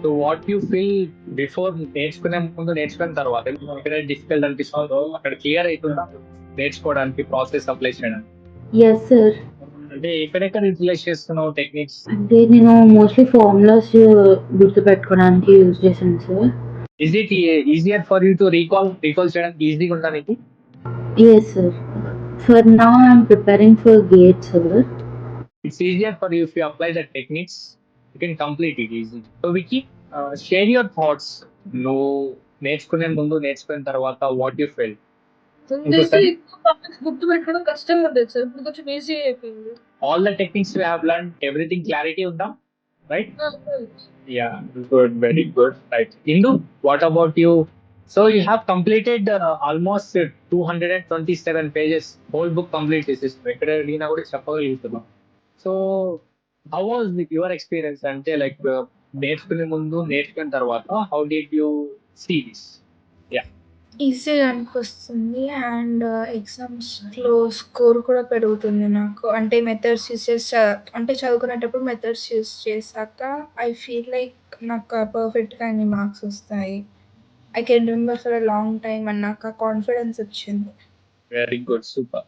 So what you feel before నేర్చుకునే ముందు నేర్చుకున్న తర్వాత మీకు ఎక్కడైతే డిఫికల్ట్ అనిపిస్తుందో అక్కడ క్లియర్ అవుతుందా నేర్చుకోవడానికి ప్రాసెస్ అప్లై చేయడానికి? Yes sir. అంటే ఎక్కడెక్కడ యూటిలైజ్ చేస్తున్నావు టెక్నిక్స్? అంటే నేను మోస్ట్లీ ఫార్ములాస్ గుర్తుపెట్టుకోవడానికి యూజ్ చేశాను sir. Is it easier for you to recall చేయడానికి ఈజీగా ఉందా నీకు? Yes sir. For now I'm preparing for GATE sir. It's easier for you if you apply the techniques. You can complete it easily. So Vicky, share your thoughts. నువ్వు నేర్చుకునే ముందు నేర్చుకున్న తర్వాత what you ఫెల్? ముందైతే ఎక్కువ టాపిక్స్ గుర్తుపెట్టుకోవడం కష్టంగా ఉండేది sir. ఇప్పుడు కొంచెం ఈజీ అయిపోయింది. All the techniques you have learn everything clarity ఉందా? రైట్? ఆ! అవును. Yeah, good, very good. Right. Indu, what about you? So you have completed almost 227 pages. Whole book complete this is ఎక్కడ అడిగినా కూడా చెప్పగలుగుతున్నాం. So how was your experience అంటే like నేర్చుకునే ముందు నేర్చుకున్న తర్వాత how did you see this? Yeah. ఈజీగా అనిపిస్తుంది. అండ్ ఎగ్జామ్స్‌లో స్కోర్ కూడా పెరుగుతుంది నాకు. అంటే మెథడ్స్ యూజ్ చేసి అంటే చదువుకునేటప్పుడు మెథడ్స్ యూజ్ చేశాక ఐ ఫీల్ లైక్ నాకు పర్ఫెక్ట్‌గా అన్ని మార్క్స్ వస్తాయి. I can remember for a long time అని నాకు ఆ కాన్ఫిడెన్స్ వచ్చింది. Very good, super.